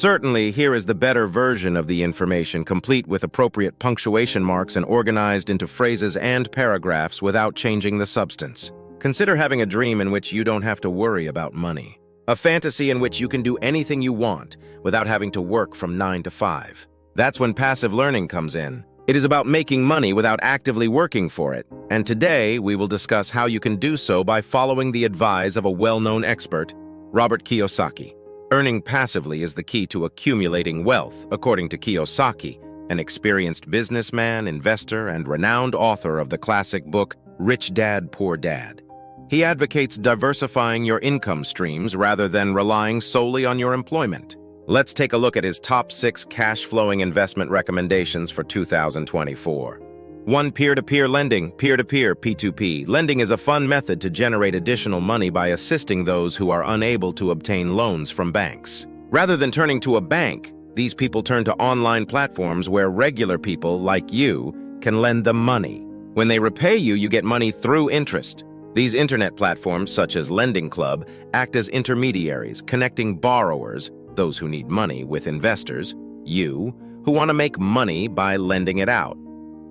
Certainly, here is the better version of the information, complete with appropriate punctuation marks and organized into phrases and paragraphs without changing the substance. Consider having a dream in which you don't have to worry about money. A fantasy in which you can do anything you want without having to work from 9 to 5. That's when passive learning comes in. It is about making money without actively working for it. And today, we will discuss how you can do so by following the advice of a well-known expert, Robert Kiyosaki. Earning passively is the key to accumulating wealth, according to Kiyosaki, an experienced businessman, investor, and renowned author of the classic book, Rich Dad, Poor Dad. He advocates diversifying your income streams rather than relying solely on your employment. Let's take a look at his top 6 cash-flowing investment recommendations for 2024. 1. Peer-to-peer lending, peer-to-peer, P2P. Lending is a fun method to generate additional money by assisting those who are unable to obtain loans from banks. Rather than turning to a bank, these people turn to online platforms where regular people, like you, can lend them money. When they repay you, you get money through interest. These internet platforms, such as Lending Club, act as intermediaries, connecting borrowers, those who need money, with investors, you, who want to make money by lending it out.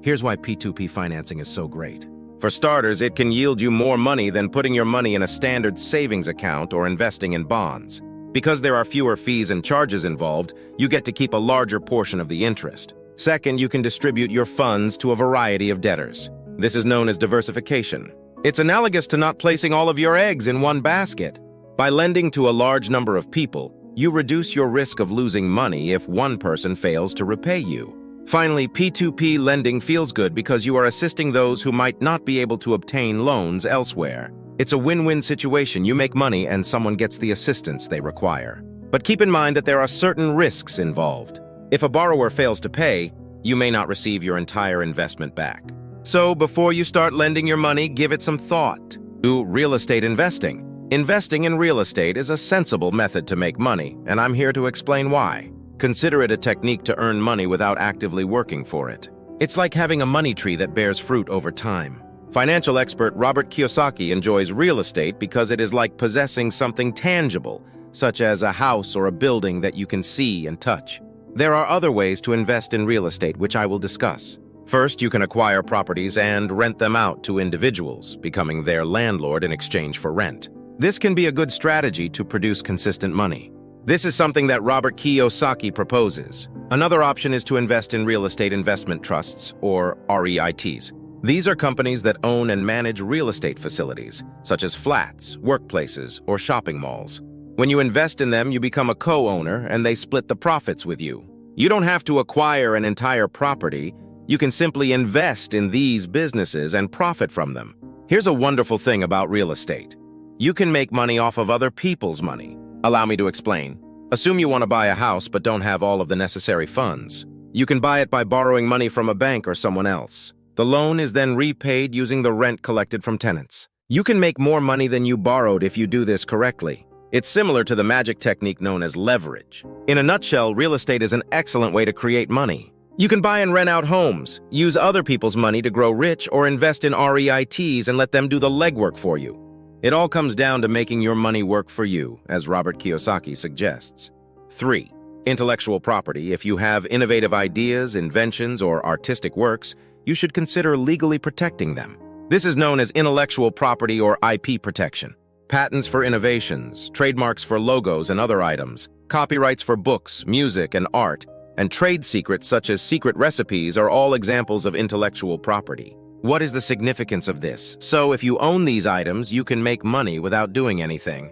Here's why P2P financing is so great. For starters, it can yield you more money than putting your money in a standard savings account or investing in bonds. Because there are fewer fees and charges involved, you get to keep a larger portion of the interest. Second, you can distribute your funds to a variety of debtors. This is known as diversification. It's analogous to not placing all of your eggs in one basket. By lending to a large number of people, you reduce your risk of losing money if one person fails to repay you. Finally, P2P lending feels good because you are assisting those who might not be able to obtain loans elsewhere. It's a win-win situation. You make money and someone gets the assistance they require. But keep in mind that there are certain risks involved. If a borrower fails to pay, you may not receive your entire investment back. So before you start lending your money, give it some thought. Do real estate investing. Investing in real estate is a sensible method to make money, and I'm here to explain why. Consider it a technique to earn money without actively working for it. It's like having a money tree that bears fruit over time. Financial expert Robert Kiyosaki enjoys real estate because it is like possessing something tangible, such as a house or a building that you can see and touch. There are other ways to invest in real estate, which I will discuss. First, you can acquire properties and rent them out to individuals, becoming their landlord in exchange for rent. This can be a good strategy to produce consistent money. This is something that Robert Kiyosaki proposes. Another option is to invest in real estate investment trusts, or REITs. These are companies that own and manage real estate facilities, such as flats, workplaces, or shopping malls. When you invest in them, you become a co-owner, and they split the profits with you. You don't have to acquire an entire property. You can simply invest in these businesses and profit from them. Here's a wonderful thing about real estate. You can make money off of other people's money. Allow me to explain. Assume you want to buy a house but don't have all of the necessary funds. You can buy it by borrowing money from a bank or someone else. The loan is then repaid using the rent collected from tenants. You can make more money than you borrowed if you do this correctly. It's similar to the magic technique known as leverage. In a nutshell, real estate is an excellent way to create money. You can buy and rent out homes, use other people's money to grow rich, or invest in REITs and let them do the legwork for you. It all comes down to making your money work for you, as Robert Kiyosaki suggests. 3. Intellectual property. If you have innovative ideas, inventions, or artistic works, you should consider legally protecting them. This is known as intellectual property or IP protection. Patents for innovations, trademarks for logos and other items, copyrights for books, music, and art, and trade secrets such as secret recipes are all examples of intellectual property. What is the significance of this? So if you own these items, you can make money without doing anything.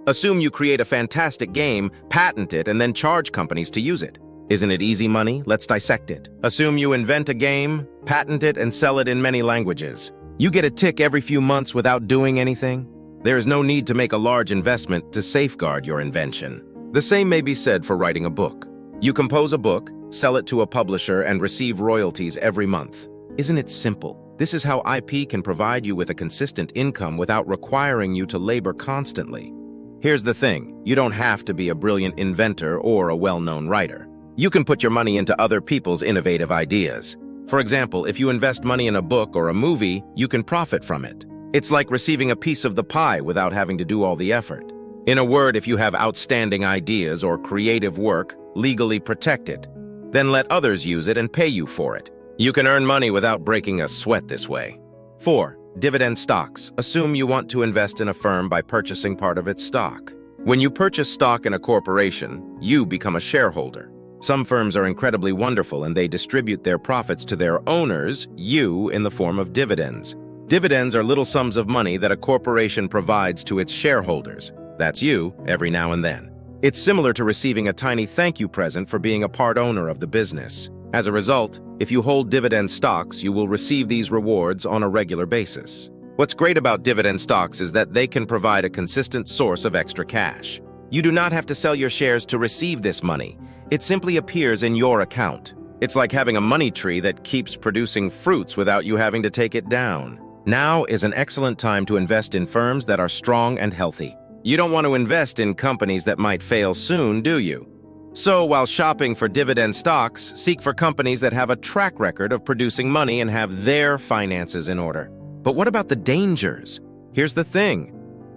Assume you create a fantastic game, patent it, and then charge companies to use it. Isn't it easy money? Let's dissect it. Assume you invent a game, patent it, and sell it in many languages. You get a tick every few months without doing anything. There is no need to make a large investment to safeguard your invention. The same may be said for writing a book. You compose a book, sell it to a publisher, and receive royalties every month. Isn't it simple? This is how IP can provide you with a consistent income without requiring you to labor constantly. Here's the thing, you don't have to be a brilliant inventor or a well-known writer. You can put your money into other people's innovative ideas. For example, if you invest money in a book or a movie, you can profit from it. It's like receiving a piece of the pie without having to do all the effort. In a word, if you have outstanding ideas or creative work, legally protect it. Then let others use it and pay you for it. You can earn money without breaking a sweat this way. 4. Dividend stocks. Assume you want to invest in a firm by purchasing part of its stock. When you purchase stock in a corporation, you become a shareholder. Some firms are incredibly wonderful and they distribute their profits to their owners, you, in the form of dividends. Dividends are little sums of money that a corporation provides to its shareholders. That's you, every now and then. It's similar to receiving a tiny thank you present for being a part owner of the business. As a result, if you hold dividend stocks, you will receive these rewards on a regular basis. What's great about dividend stocks is that they can provide a consistent source of extra cash. You do not have to sell your shares to receive this money. It simply appears in your account. It's like having a money tree that keeps producing fruits without you having to take it down. Now is an excellent time to invest in firms that are strong and healthy. You don't want to invest in companies that might fail soon, do you? So, while shopping for dividend stocks, seek for companies that have a track record of producing money and have their finances in order. But what about the dangers? Here's the thing.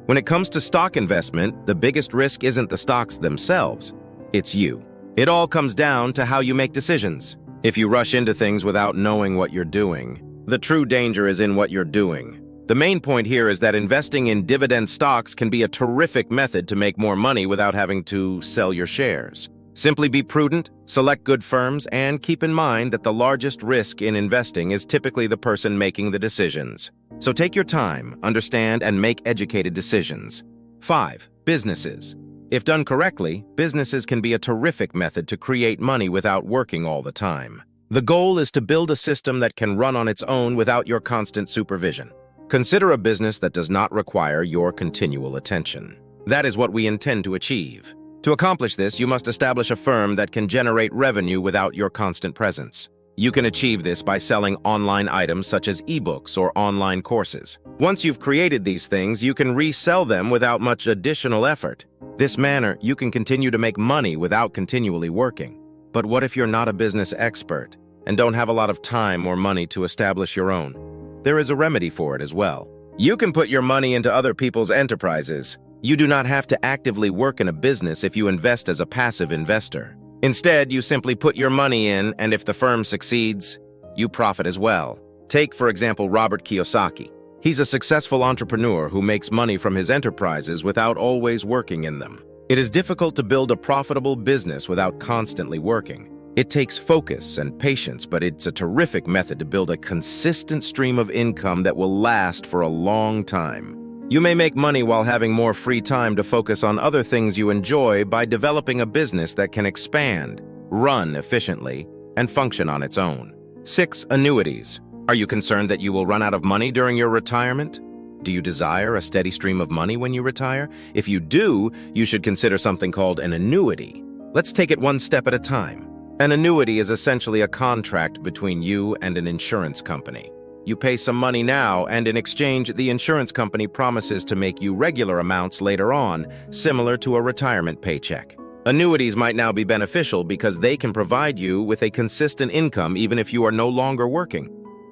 When it comes to stock investment, the biggest risk isn't the stocks themselves. It's you. It all comes down to how you make decisions. If you rush into things without knowing what you're doing, the true danger is in what you're doing. The main point here is that investing in dividend stocks can be a terrific method to make more money without having to sell your shares. Simply be prudent, select good firms, and keep in mind that the largest risk in investing is typically the person making the decisions. So take your time, understand, and make educated decisions. 5. Businesses. If done correctly, businesses can be a terrific method to create money without working all the time. The goal is to build a system that can run on its own without your constant supervision. Consider a business that does not require your continual attention. That is what we intend to achieve. To accomplish this, you must establish a firm that can generate revenue without your constant presence. You can achieve this by selling online items such as ebooks or online courses. Once you've created these things, you can resell them without much additional effort. This manner, you can continue to make money without continually working. But what if you're not a business expert and don't have a lot of time or money to establish your own? There is a remedy for it as well. You can put your money into other people's enterprises. You do not have to actively work in a business if you invest as a passive investor. Instead, you simply put your money in, and if the firm succeeds, you profit as well. Take, for example, Robert Kiyosaki. He's a successful entrepreneur who makes money from his enterprises without always working in them. It is difficult to build a profitable business without constantly working. It takes focus and patience, but it's a terrific method to build a consistent stream of income that will last for a long time. You may make money while having more free time to focus on other things you enjoy by developing a business that can expand, run efficiently, and function on its own. 6. Annuities. Are you concerned that you will run out of money during your retirement? Do you desire a steady stream of money when you retire? If you do, you should consider something called an annuity. Let's take it one step at a time. An annuity is essentially a contract between you and an insurance company. You pay some money now, and in exchange, the insurance company promises to make you regular amounts later on, similar to a retirement paycheck. Annuities might now be beneficial because they can provide you with a consistent income even if you are no longer working.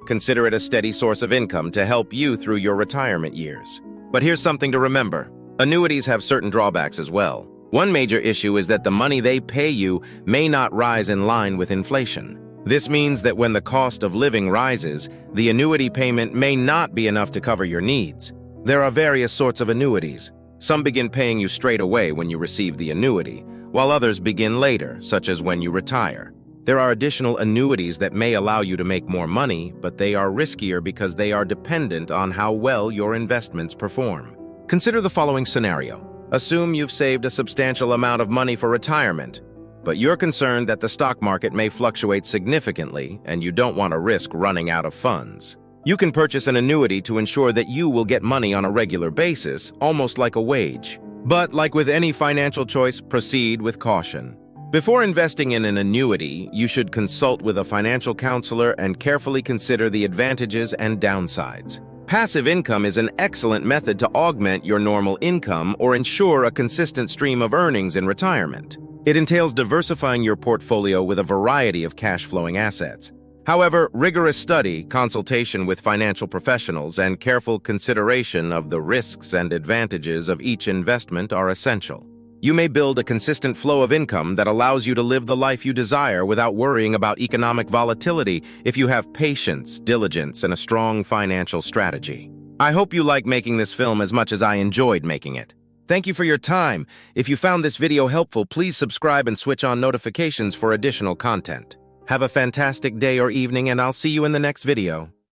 Consider it a steady source of income to help you through your retirement years. But here's something to remember. Annuities have certain drawbacks as well. One major issue is that the money they pay you may not rise in line with inflation. This means that when the cost of living rises, the annuity payment may not be enough to cover your needs. There are various sorts of annuities. Some begin paying you straight away when you receive the annuity, while others begin later, such as when you retire. There are additional annuities that may allow you to make more money, but they are riskier because they are dependent on how well your investments perform. Consider the following scenario. Assume you've saved a substantial amount of money for retirement, but you're concerned that the stock market may fluctuate significantly and you don't want to risk running out of funds. You can purchase an annuity to ensure that you will get money on a regular basis, almost like a wage. But like with any financial choice, proceed with caution. Before investing in an annuity, you should consult with a financial counselor and carefully consider the advantages and downsides. Passive income is an excellent method to augment your normal income or ensure a consistent stream of earnings in retirement. It entails diversifying your portfolio with a variety of cash-flowing assets. However, rigorous study, consultation with financial professionals, and careful consideration of the risks and advantages of each investment are essential. You may build a consistent flow of income that allows you to live the life you desire without worrying about economic volatility if you have patience, diligence, and a strong financial strategy. I hope you like making this film as much as I enjoyed making it. Thank you for your time. If you found this video helpful, please subscribe and switch on notifications for additional content. Have a fantastic day or evening, and I'll see you in the next video.